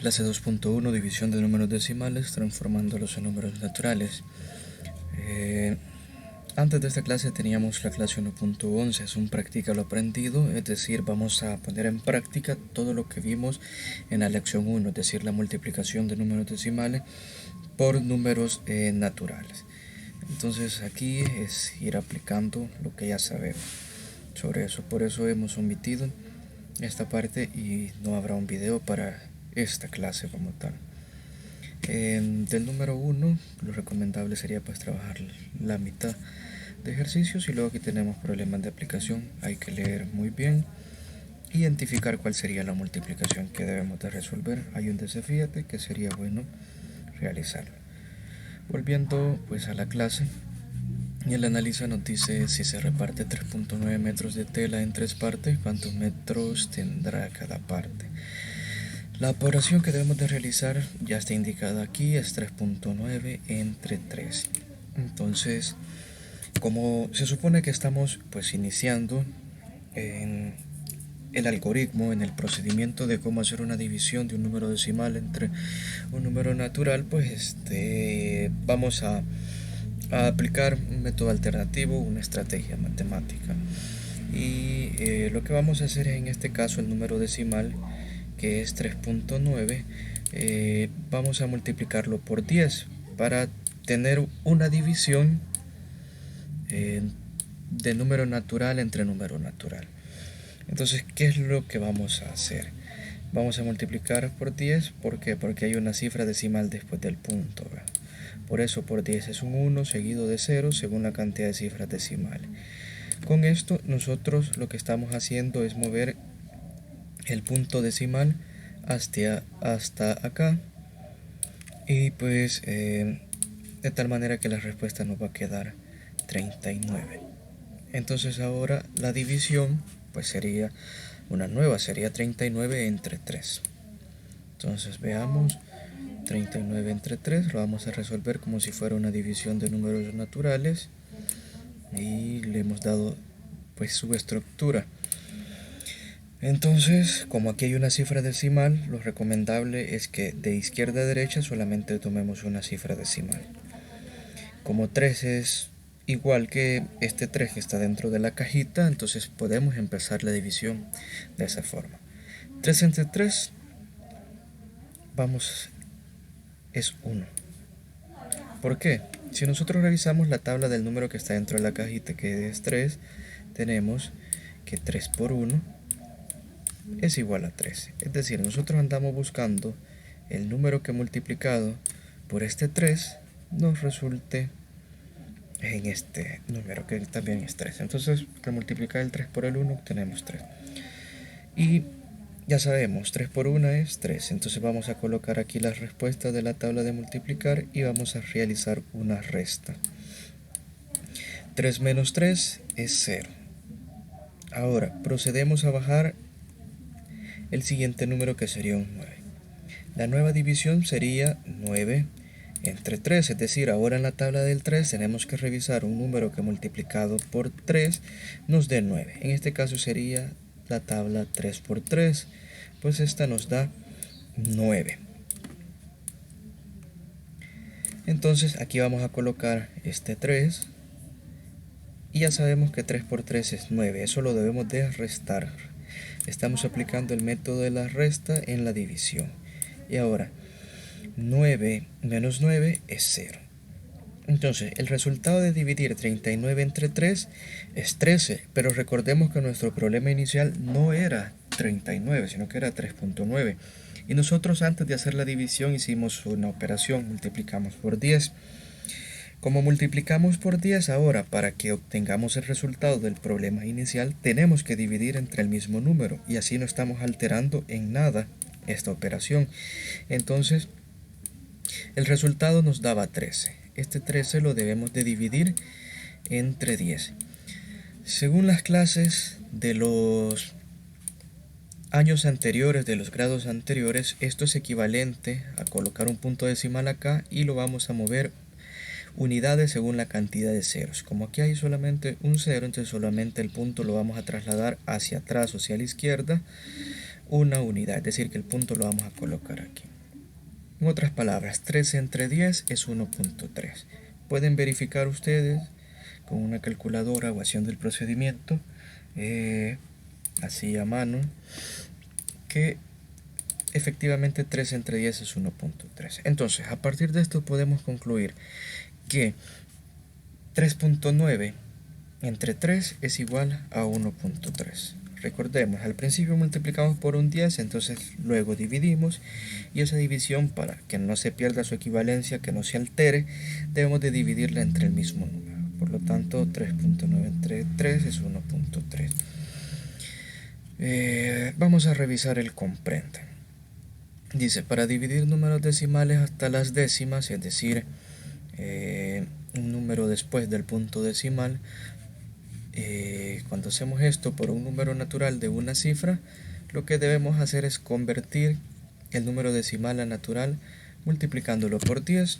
Clase 2.1, división de números decimales, transformándolos en números naturales. Antes de esta clase teníamos la clase 1.11, es un practica lo aprendido, es decir, vamos a poner en práctica todo lo que vimos en la lección 1, es decir, la multiplicación de números decimales por números naturales. Entonces aquí es ir aplicando lo que ya sabemos sobre eso, por eso hemos omitido esta parte y no habrá un video para esta clase como tal. Del número 1, lo recomendable sería pues trabajar la mitad de ejercicios y luego aquí tenemos problemas de aplicación. Hay que leer muy bien, identificar cuál sería la multiplicación que debemos de resolver. Hay un desafíate que sería bueno realizarlo. Volviendo pues a la clase, y el análisis nos dice si se reparte 3.9 metros de tela en 3 partes, cuántos metros tendrá cada parte. La operación que debemos de realizar ya está indicada aquí, es 3.9 entre 3. Entonces, como se supone que estamos pues iniciando en el algoritmo, en el procedimiento de cómo hacer una división de un número decimal entre un número natural, pues vamos a aplicar un método alternativo, una estrategia matemática. Y lo que vamos a hacer es en este caso el número decimal, que es 3.9, vamos a multiplicarlo por 10 para tener una división de número natural entre número natural. Entonces, ¿qué es lo que vamos a hacer? Vamos a multiplicar por 10, ¿por qué? Porque hay una cifra decimal después del punto, ¿verdad? Por eso por 10 es un 1 seguido de 0 según la cantidad de cifras decimales. Con esto nosotros lo que estamos haciendo es mover el punto decimal hasta acá, y pues de tal manera que la respuesta nos va a quedar 39. Entonces ahora la división pues sería una nueva, sería 39 entre 3. Entonces veamos, 39 entre 3 lo vamos a resolver como si fuera una división de números naturales y le hemos dado pues su estructura. Entonces, como aquí hay una cifra decimal, lo recomendable es que de izquierda a derecha solamente tomemos una cifra decimal. Como 3 es igual que este 3 que está dentro de la cajita, entonces podemos empezar la división de esa forma. 3 entre 3, es 1. ¿Por qué? Si nosotros revisamos la tabla del número que está dentro de la cajita, que es 3, tenemos que 3 por 1 es igual a 13. Es decir, nosotros andamos buscando el número que multiplicado por este 3 nos resulte en este número que también es 3. Entonces, al multiplicar el 3 por el 1 obtenemos 3. Y ya sabemos, 3 por 1 es 3. Entonces vamos a colocar aquí las respuestas de la tabla de multiplicar y vamos a realizar una resta. 3 menos 3 es 0. Ahora procedemos a bajar el siguiente número, que sería un 9. La nueva división sería 9 entre 3, es decir, ahora en la tabla del 3 tenemos que revisar un número que multiplicado por 3 nos dé 9. En este caso sería la tabla 3 por 3, pues esta nos da 9. Entonces aquí vamos a colocar este 3 y ya sabemos que 3 por 3 es 9, eso lo debemos de restar. Estamos aplicando el método de la resta en la división. Y ahora 9 menos 9 es 0. Entonces el resultado de dividir 39 entre 3 es 13, pero recordemos que nuestro problema inicial no era 39, sino que era 3.9. Y nosotros antes de hacer la división hicimos una operación, multiplicamos por 10. Como multiplicamos por 10 ahora, para que obtengamos el resultado del problema inicial, tenemos que dividir entre el mismo número y así no estamos alterando en nada esta operación. Entonces, el resultado nos daba 13. Este 13 lo debemos de dividir entre 10. Según las clases de los años anteriores, de los grados anteriores, esto es equivalente a colocar un punto decimal acá y lo vamos a mover unidades según la cantidad de ceros. Como aquí hay solamente un 0, entonces solamente el punto lo vamos a trasladar hacia atrás o hacia la izquierda una unidad, es decir que el punto lo vamos a colocar aquí. En otras palabras, 3 entre 10 es 1.3. Pueden verificar ustedes con una calculadora o haciendo el procedimiento así a mano que efectivamente 3 entre 10 es 1.3. Entonces, a partir de esto podemos concluir que 3.9 entre 3 es igual a 1.3. Recordemos, al principio multiplicamos por un 10, entonces luego dividimos, y esa división, para que no se pierda su equivalencia, que no se altere, debemos de dividirla entre el mismo número. Por lo tanto, 3.9 entre 3 es 1.3. Vamos a revisar el comprende. Dice, para dividir números decimales hasta las décimas, es decir, un número después del punto decimal, cuando hacemos esto por un número natural de una cifra, lo que debemos hacer es convertir el número decimal a natural multiplicándolo por 10.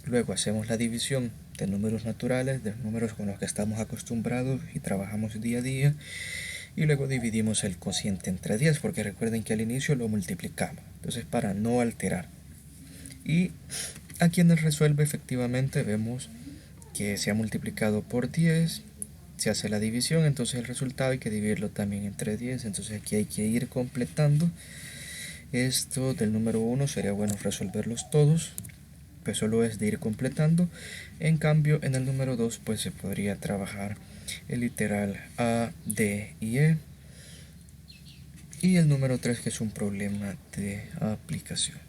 Luego hacemos la división de números naturales, de números con los que estamos acostumbrados y trabajamos día a día, y luego dividimos el cociente entre 10, porque recuerden que al inicio lo multiplicamos, entonces para no alterar. Y aquí en el resuelve efectivamente vemos que se ha multiplicado por 10, se hace la división, entonces el resultado hay que dividirlo también entre 10, entonces aquí hay que ir completando. Esto del número 1 sería bueno resolverlos todos, pues solo es de ir completando. En cambio en el número 2 pues se podría trabajar el literal A, D y E, y el número 3 que es un problema de aplicación.